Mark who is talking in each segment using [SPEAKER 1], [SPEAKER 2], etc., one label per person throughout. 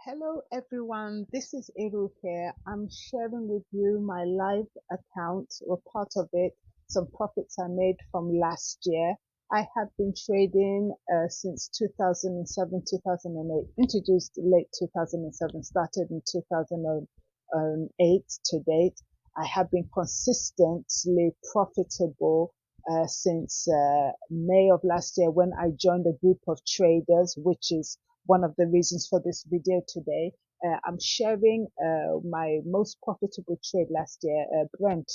[SPEAKER 1] Hello everyone, this is Eru here. I'm sharing with you my live account or part of it, some profits I made from last year. I have been trading since 2007, 2008, introduced late 2007, started in 2008 to date. I have been consistently profitable since May of last year when I joined a group of traders, which is one of the reasons for this video today. I'm sharing my most profitable trade last year, Brent.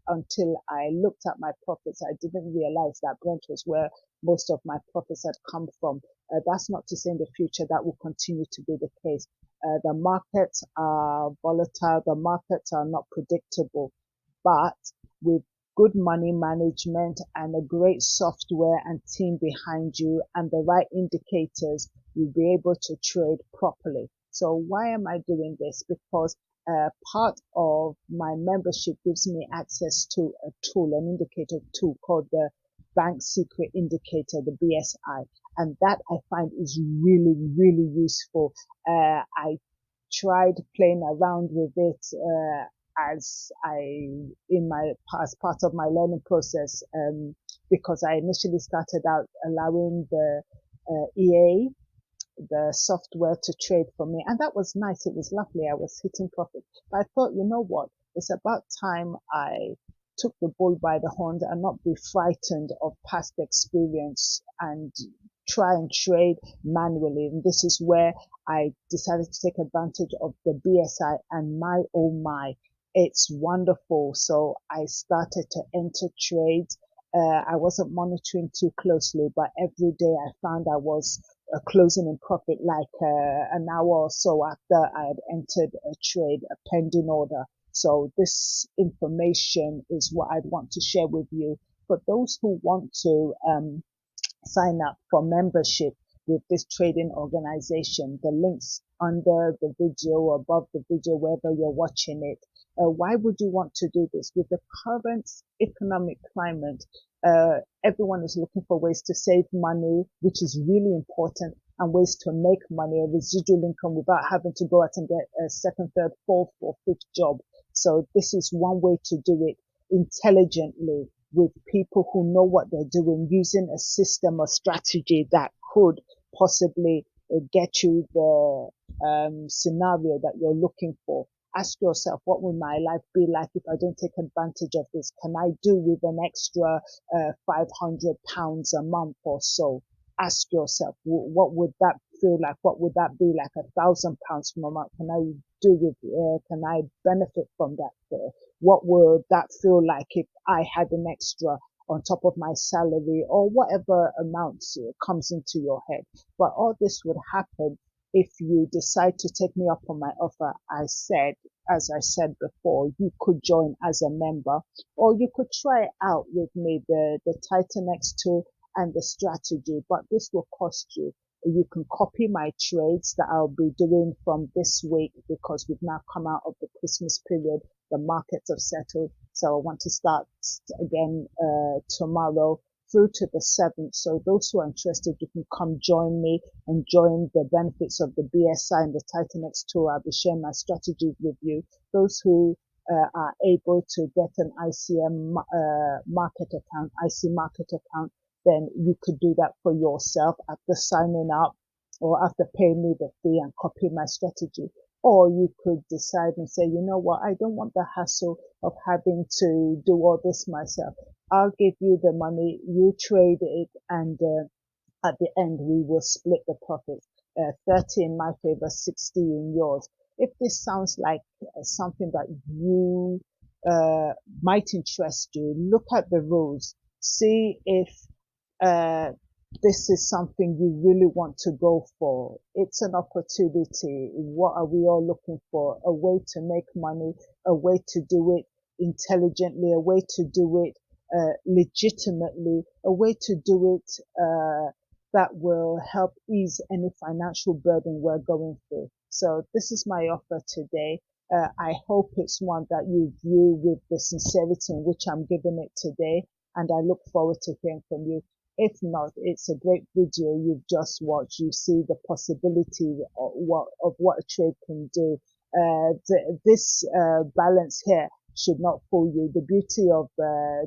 [SPEAKER 1] Until I looked at my profits, I didn't realize that Brent was where most of my profits had come from. That's not to say in the future that will continue to be the case. The markets are volatile, the markets are not predictable, but with good money management and a great software and team behind you and the right indicators, you'll be able to trade properly. So why am I doing this? Because part of my membership gives me access to a tool, an indicator tool called the Bank Secret Indicator, the BSI. And that I find is really, really useful. I tried playing around with it as I in my as part of my learning process, because I initially started out allowing the EA, the software, to trade for me, and that was nice. It was lovely. I was hitting profit, but I thought, you know what, it's about time I took the bull by the horns and not be frightened of past experience and try and trade manually. And this is where I decided to take advantage of the BSI, and my oh my, it's wonderful. So I started to enter trades. I wasn't monitoring too closely, but every day I found I was closing in profit like an hour or so after I had entered a trade, a pending order. So this information is what I'd want to share with you. For those who want to sign up for membership with this trading organization, the links under the video or above the video, wherever you're watching it. Why would you want to do this? With the current economic climate, everyone is looking for ways to save money, which is really important, and ways to make money, a residual income, without having to go out and get a second, third, fourth, or fifth job. So this is one way to do it intelligently, with people who know what they're doing, using a system or strategy that could possibly get you the scenario that you're looking for. Ask yourself, what will my life be like if I don't take advantage of this? Can I do with an extra £500 a month or so? Ask yourself, what would that feel like? What would that be like? £1,000 from a month? Can I do with? Can I benefit from that? What would that feel like if I had an extra on top of my salary, or whatever amount comes into your head? But all this would happen if you decide to take me up on my offer. As I said before, you could join as a member, or you could try out with me the Titan X tool and the strategy, but this will cost you. You can copy my trades that I'll be doing from this week, because we've now come out of the Christmas period. The markets have settled. So I want to start again tomorrow through to the 7th. So those who are interested, you can come join me and join the benefits of the BSI and the Titan X tool. I'll be sharing my strategies with you. Those who are able to get an ICM market account, IC market account, then you could do that for yourself after signing up or after paying me the fee and copy my strategy. Or you could decide and say, you know what, I don't want the hassle of having to do all this myself. I'll give you the money, you trade it, and at the end we will split the profit. 30 in my favor, 60 in yours. If this sounds like something that you might interest you, look at the rules. See if uh, this is something you really want to go for. It's an opportunity. What are we all looking for? A way to make money, a way to do it intelligently, a way to do it legitimately, a way to do it that will help ease any financial burden we're going through. So this is my offer today. I hope it's one that you view with the sincerity in which I'm giving it today, and I look forward to hearing from you. If not, it's a great video you've just watched. You see the possibility of what a trade can do. This balance here should not fool you. The beauty of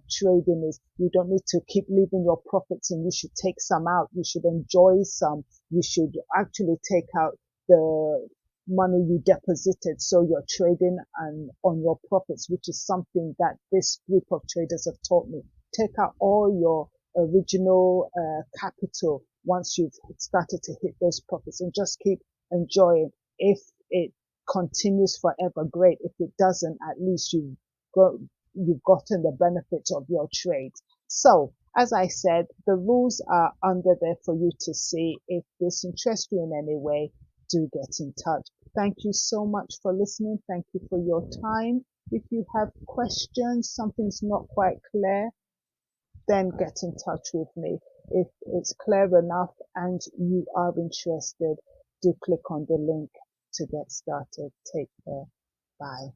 [SPEAKER 1] trading is you don't need to keep leaving your profits, and you should take some out. You should enjoy some. You should actually take out the money you deposited, so you're trading and on your profits, which is something that this group of traders have taught me. Take out all your original capital once you've started to hit those profits, and just keep enjoying. If it continues forever, great. If it doesn't, at least you've gotten the benefit of your trade. So as I said, the rules are under there for you to see. If this interests you in any way, do get in touch. Thank you so much for listening. Thank you for your time. If you have questions, something's not quite clear, then get in touch with me. If it's clear enough and you are interested, do click on the link to get started. Take care. Bye.